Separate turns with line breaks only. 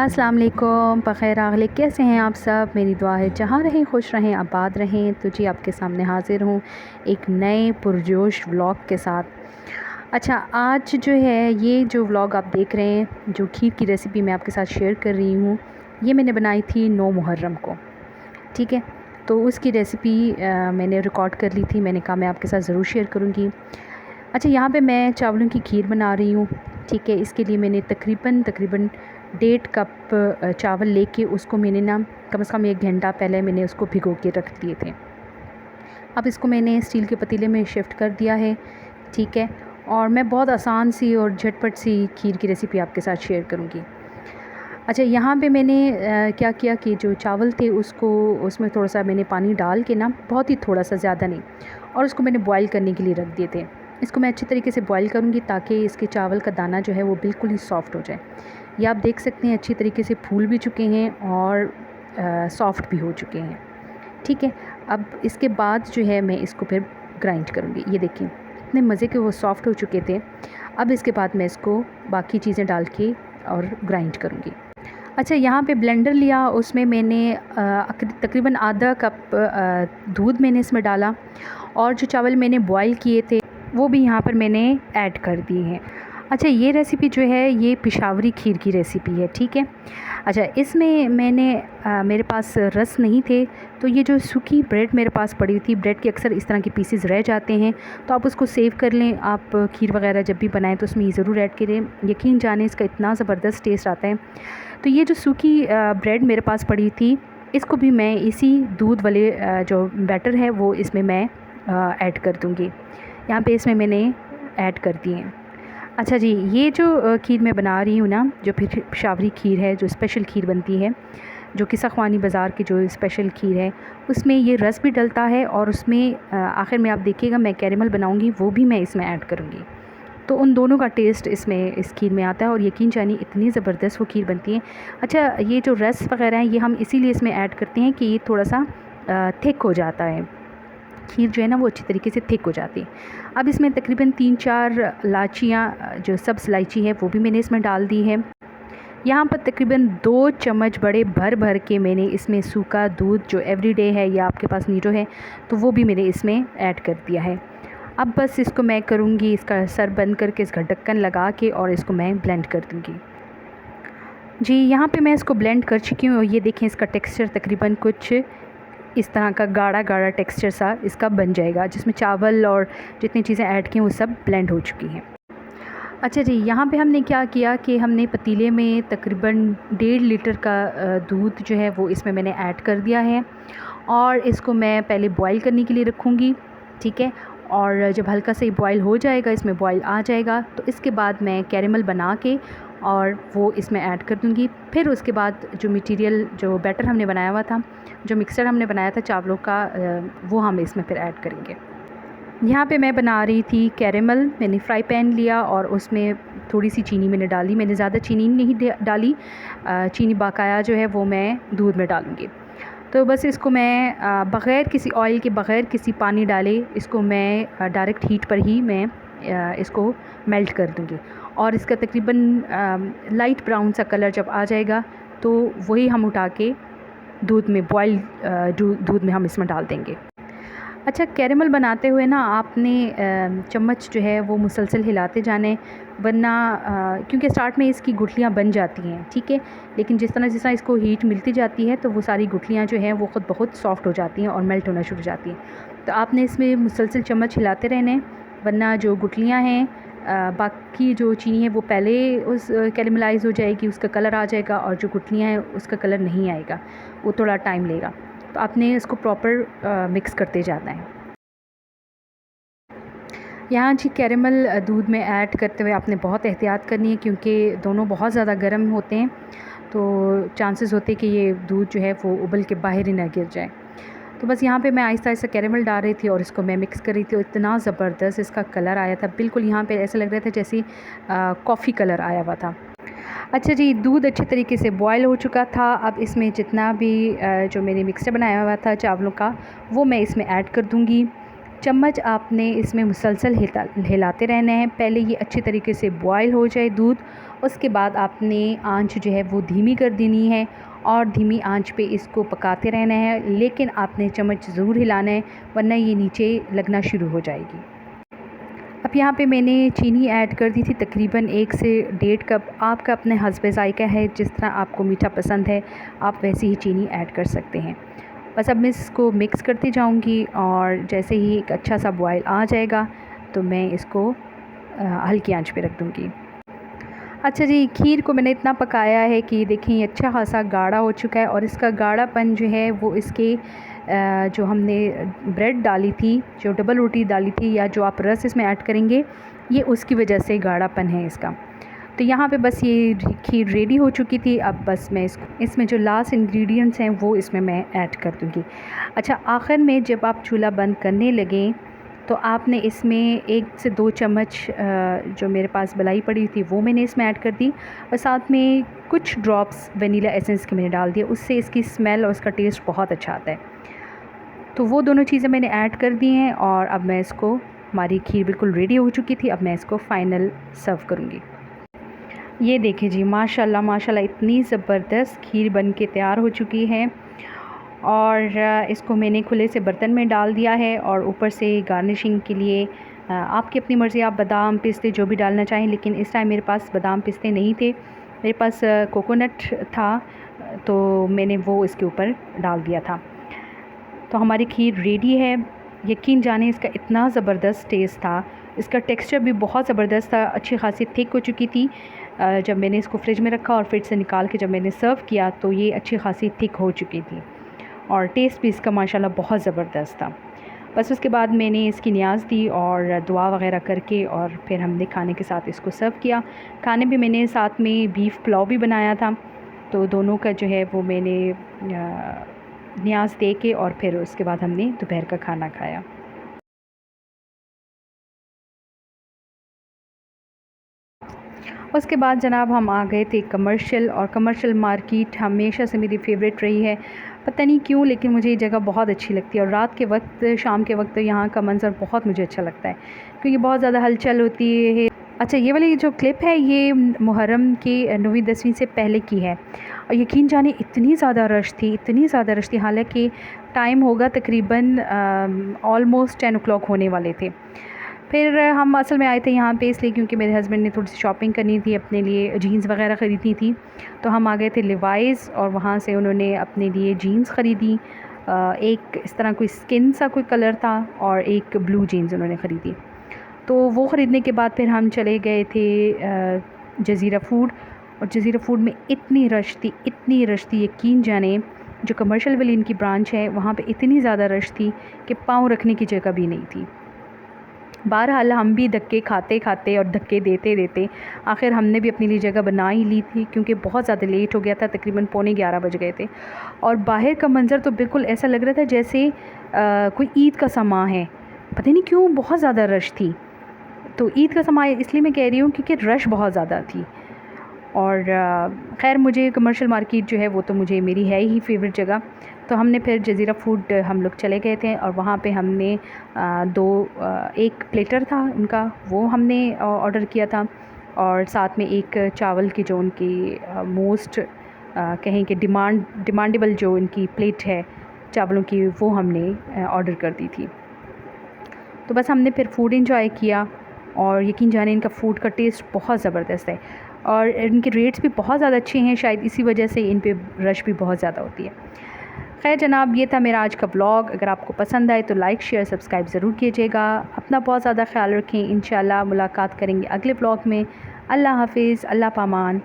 अस्सलाम वालेकुम, बख़ैर आगले कैसे हैं आप सब। मेरी दुआ है जहाँ रहें खुश रहें आबाद रहें। तो जी आपके सामने हाज़िर हूँ एक नए पुरजोश व्लॉग के साथ। अच्छा, आज जो है ये जो व्लॉग आप देख रहे हैं, जो खीर की रेसिपी मैं आपके साथ शेयर कर रही हूँ, ये मैंने बनाई थी 9 मुहर्रम को। ठीक है, तो उसकी रेसिपी मैंने रिकॉर्ड कर ली थी। मैंने कहा मैं आपके साथ ज़रूर शेयर करूँगी। अच्छा, यहाँ पे मैं चावलों की खीर बना रही हूँ। ठीक है, इसके लिए मैंने तकरीबन 1.5 कप चावल लेके उसको मैंने ना कम से कम 1 घंटा पहले मैंने उसको भिगो के रख दिए थे। अब इसको मैंने स्टील के पतीले में शिफ्ट कर दिया है। ठीक है, और मैं बहुत आसान सी और झटपट सी खीर की रेसिपी आपके साथ शेयर करूँगी। अच्छा, यहाँ पे मैंने क्या किया कि जो चावल थे उसको उसमें थोड़ा-सा मैंने पानी डाल के ना, बहुत ही थोड़ा-सा, ज़्यादा नहीं, और उसको मैंने बॉयल करने के लिए रख दिए थे। इसको मैं अच्छी तरीके से बॉयल करूँगी ताकि इसके चावल का दाना जो है वो बिल्कुल ही सॉफ़्ट हो जाए। ये आप देख सकते हैं अच्छी तरीके से फूल भी चुके हैं और सॉफ़्ट भी हो चुके हैं। ठीक है, अब इसके बाद जो है मैं इसको फिर ग्राइंड करूँगी। ये देखिए इतने मज़े के वो सॉफ़्ट हो चुके थे। अब इसके बाद मैं इसको बाकी चीज़ें डाल के और ग्राइंड करूँगी। अच्छा, यहाँ पे ब्लेंडर लिया, उसमें मैंने तकरीबन आधा कप दूध मैंने इसमें डाला, और जो चावल मैंने बॉयल किए थे वो भी यहाँ पर मैंने ऐड कर दिए हैं। अच्छा, ये रेसिपी जो है ये पेशावरी खीर की रेसिपी है। ठीक है, अच्छा, इसमें मैंने मेरे पास रस नहीं थे, तो ये जो सूखी ब्रेड मेरे पास पड़ी हुई थी, ब्रेड के अक्सर इस तरह के पीसेस रह जाते हैं, तो आप उसको सेव कर लें। आप खीर वगैरह जब भी बनाएं तो उसमें ये ज़रूर ऐड करें, यकीन जाने इसका इतना ज़बरदस्त टेस्ट आता है। तो ये जो सूखी ब्रेड मेरे पास पड़ी थी, इसको भी मैं इसी दूध वाले जो बैटर है वो इसमें मैं ऐड कर दूँगी। यहाँ पे इसमें मैंने ऐड कर दिए हैं। अच्छा जी, ये जो खीर मैं बना रही हूँ ना, जो पेशावरी खीर है, जो स्पेशल खीर बनती है, जो कि सखवानी बाज़ार की जो स्पेशल खीर है, उसमें ये रस भी डलता है, और उसमें आखिर में आप देखिएगा मैं कैरेमल बनाऊँगी, वो भी मैं इसमें ऐड करूँगी। तो उन दोनों का टेस्ट इसमें इस खीर में आता है, और यकीन जानिए इतनी ज़बरदस्त वो खीर बनती है। अच्छा, ये जो रस वग़ैरह है ये हम इसीलिए इसमें ऐड करते हैं कि ये थोड़ा-सा थिक हो जाता है, खीर जो है ना वो अच्छी तरीके से थिक हो जाती है। अब इसमें तकरीबन 3-4 इलायचियाँ, जो सब्ज़ इलायची है वो भी मैंने इसमें डाल दी है। यहाँ पर तकरीबन 2 चम्मच बड़े भर के मैंने इसमें सूखा दूध जो एवरीडे है या आपके पास नीरो है, तो वो भी मैंने इसमें ऐड कर दिया है। अब बस इसको मैं करूँगी, इसका सर बंद करके इसका ढक्कन लगा के, और इसको मैं ब्लेंड कर दूँगी। जी, यहाँ पे मैं इसको ब्लेंड कर चुकी हूँ, और ये देखें इसका टेक्सचर तकरीबन कुछ इस तरह का गाढ़ा टेक्सचर सा इसका बन जाएगा, जिसमें चावल और जितनी चीज़ें ऐड की हैं वो सब ब्लेंड हो चुकी हैं। अच्छा जी, यहाँ पे हमने क्या किया कि हमने पतीले में तकरीबन 1.5 लीटर का दूध जो है वो इसमें मैंने ऐड कर दिया है, और इसको मैं पहले बॉईल करने के लिए रखूँगी। ठीक है, और जब हल्का सा बॉईल हो जाएगा, इसमें बॉईल आ जाएगा, तो इसके बाद मैं कैरेमल बना के और वो इसमें ऐड कर दूँगी। फिर उसके बाद जो मटीरियल, जो बैटर हमने बनाया हुआ था, जो मिक्सचर हमने बनाया था चावलों का, वो हम इसमें फिर ऐड करेंगे। यहाँ पे मैं बना रही थी कैरेमल। मैंने फ्राई पैन लिया और उसमें थोड़ी सी चीनी मैंने डाली। मैंने ज़्यादा चीनी नहीं डाली, चीनी बकाया जो है वो मैं दूध में डालूँगी। तो बस इसको मैं बग़ैर किसी ऑयल के, बग़ैर किसी पानी डाले, इसको मैं डायरेक्ट हीट पर ही मैं इसको मेल्ट कर दूँगी, और इसका तकरीबन लाइट ब्राउन सा कलर जब आ जाएगा तो वही हम उठा के दूध में, बॉयल दूध में हम इसमें डाल देंगे। अच्छा, कैरेमल बनाते हुए ना आपने चम्मच जो है वो मुसलसल हिलाते जाने, वरना क्योंकि स्टार्ट में इसकी गुठलियाँ बन जाती हैं। ठीक है, लेकिन जिस तरह इसको हीट मिलती जाती है तो वो सारी गुठलियाँ जो हैं वो ख़ुद बहुत सॉफ्ट हो जाती हैं और मेल्ट होना शुरू हो जाती हैं। तो आपने इसमें मुसलसल चम्मच हिलाते रहने, वरना जो गुठलियाँ हैं, बाकी जो चीनी है वो पहले उस कैरेमलाइज़ हो जाएगी, उसका कलर आ जाएगा, और जो गुठलियाँ हैं उसका कलर नहीं आएगा, वो थोड़ा टाइम लेगा। तो आपने इसको प्रॉपर मिक्स करते जाना है। यहाँ जी कैरेमल दूध में ऐड करते हुए आपने बहुत एहतियात करनी है, क्योंकि दोनों बहुत ज़्यादा गर्म होते हैं, तो चांसेस होते हैं कि ये दूध जो है वो उबल के बाहर ही ना गिर जाए। तो बस यहाँ पे मैं आहिस्ता कैरेमल डाल रही थी और इसको मैं मिक्स कर रही थी, और इतना ज़बरदस्त इसका कलर आया था, बिल्कुल यहाँ पे ऐसा लग रहा था जैसे कॉफ़ी कलर आया हुआ था। अच्छा जी, दूध अच्छे तरीके से बॉयल हो चुका था। अब इसमें जितना भी जो मैंने मिक्सचर बनाया हुआ था चावलों का, वो मैं इसमें ऐड कर दूँगी। चम्मच आपने इसमें मुसलसल हिलाते रहना है। पहले ये अच्छी तरीके से बॉयल हो जाए दूध, उसके बाद आपने आंच जो है वो धीमी कर देनी है और धीमी आंच पे इसको पकाते रहना है, लेकिन आपने चम्मच ज़रूर हिलाना है वरना ये नीचे लगना शुरू हो जाएगी। अब यहाँ पे मैंने चीनी ऐड कर दी थी तकरीबन 1 से 1.5 कप। आपका अपने हस्बे ज़ायक़ा है, जिस तरह आपको मीठा पसंद है आप वैसे ही चीनी ऐड कर सकते हैं। बस अब मैं इसको मिक्स करती जाऊंगी और जैसे ही एक अच्छा सा बॉयल आ जाएगा तो मैं इसको हल्की आंच पे रख दूंगी। अच्छा जी, खीर को मैंने इतना पकाया है कि देखिए अच्छा खासा गाढ़ा हो चुका है और इसका गाढ़ापन जो है वो इसके जो हमने ब्रेड डाली थी, जो डबल रोटी डाली थी या जो आप रस इसमें ऐड करेंगे, ये उसकी वजह से गाढ़ापन है इसका। तो यहाँ पे बस ये खीर रेडी हो चुकी थी। अब बस मैं इसमें जो लास्ट इंग्रेडिएंट्स हैं वो इसमें मैं ऐड कर दूँगी। अच्छा, आखिर में जब आप चूल्हा बंद करने लगें तो आपने इसमें 1 से 2 चम्मच जो मेरे पास मलाई पड़ी थी वो मैंने इसमें ऐड कर दी और साथ में कुछ ड्रॉप्स वनीला एसेंस के मैंने डाल दिया। उससे इसकी स्मेल और इसका टेस्ट बहुत अच्छा आता है। तो वो दोनों चीज़ें मैंने ऐड कर दी हैं और अब मैं इसको, हमारी खीर बिल्कुल रेडी हो चुकी थी। अब मैं इसको फ़ाइनल सर्व करूँगी। ये देखिए जी, माशाल्लाह माशाल्लाह इतनी ज़बरदस्त खीर बन के तैयार हो चुकी है और इसको मैंने खुले से बर्तन में डाल दिया है और ऊपर से गार्निशिंग के लिए आपकी अपनी मर्ज़ी, आप बादाम पिस्ते जो भी डालना चाहें, लेकिन इस टाइम मेरे पास बादाम पिस्ते नहीं थे, मेरे पास कोकोनट था तो मैंने वो इसके ऊपर डाल दिया था। तो हमारी खीर रेडी है। यकीन जाने इसका इतना ज़बरदस्त टेस्ट था, इसका टेक्सचर भी बहुत ज़बरदस्त था, अच्छी खासी थिक हो चुकी थी। जब मैंने इसको फ्रिज में रखा और फ्रिज से निकाल के जब मैंने सर्व किया तो ये अच्छी खासी थिक हो चुकी थी और टेस्ट भी इसका माशाल्लाह बहुत ज़बरदस्त था। बस उसके बाद मैंने इसकी नियाज़ दी और दुआ वग़ैरह करके और फिर हमने खाने के साथ इसको सर्व किया। खाने में मैंने साथ में बीफ पुलाव भी बनाया था, तो दोनों का जो है वो मैंने नियाज़ दे के और फिर उसके बाद हमने दोपहर का खाना खाया। उसके बाद जनाब हम आ गए थे कमर्शियल, और कमर्शियल मार्केट हमेशा से मेरी फ़ेवरेट रही है, पता नहीं क्यों, लेकिन मुझे ये जगह बहुत अच्छी लगती है और रात के वक्त, शाम के वक्त यहाँ का मंज़र बहुत मुझे अच्छा लगता है क्योंकि बहुत ज़्यादा हलचल होती है। अच्छा, ये वाली जो क्लिप है ये मुहर्रम की 9वीं 10वीं से पहले की है और यकीन जाने इतनी ज़्यादा रश थी, इतनी ज़्यादा रश थी, हालांकि टाइम होगा तकरीबन ऑलमोस्ट 10 o'clock होने वाले थे। फिर हम असल में आए थे यहाँ पे इसलिए क्योंकि मेरे हस्बैंड ने थोड़ी सी शॉपिंग करनी थी, अपने लिए जीन्स वगैरह ख़रीदनी थी, तो हम आ गए थे लिवाइस और वहाँ से उन्होंने अपने लिए जीन्स ख़रीदी। एक इस तरह कोई स्किन सा कोई कलर था और एक ब्लू जीन्स उन्होंने ख़रीदी। तो वो ख़रीदने के बाद फिर हम चले गए थे जज़ीरा फ़ूड, और जज़ीरा फ़ूड में इतनी रश थी, इतनी रश थी, यकीन जाने जो कमर्शियल वाली इनकी ब्रांच है वहाँ पे इतनी ज़्यादा रश थी कि पाँव रखने की जगह भी नहीं थी। बहरहाल हम भी धक्के खाते खाते और धक्के देते देते आखिर हमने भी अपने लिए जगह बना ही ली थी क्योंकि बहुत ज़्यादा लेट हो गया था, तकरीबन 11:45 बज गए थे और बाहर का मंज़र तो बिल्कुल ऐसा लग रहा था जैसे कोई ईद का समा है, पता नहीं क्यों बहुत ज़्यादा रश थी। तो ईद का समा इसलिए मैं कह रही हूँ क्योंकि रश बहुत ज़्यादा थी। और ख़ैर मुझे कमर्शियल मार्केट जो है वो तो मुझे मेरी है ही फेवरेट जगह, तो हमने फिर जज़ीरा फ़ूड हम लोग चले गए थे और वहाँ पे हमने एक प्लेटर था उनका, वो हमने ऑर्डर किया था और साथ में एक चावल की जो उनकी मोस्ट कहें कि डिमांडेबल जो इनकी प्लेट है चावलों की, वो हमने ऑर्डर कर दी थी। तो बस हमने फिर फ़ूड इंजॉय किया और यकीन जाने इनका फ़ूड का टेस्ट बहुत ज़बरदस्त है और इनके रेट्स भी बहुत ज़्यादा अच्छे हैं, शायद इसी वजह से इन पे रश भी बहुत ज़्यादा होती है। खैर जनाब, ये था मेरा आज का व्लॉग। अगर आपको पसंद आए तो लाइक शेयर सब्सक्राइब ज़रूर कीजिएगा। अपना बहुत ज़्यादा ख्याल रखें। इंशाल्लाह मुलाकात करेंगे अगले व्लॉग में। अल्लाह हाफ़िज़, अल्लाह पामान।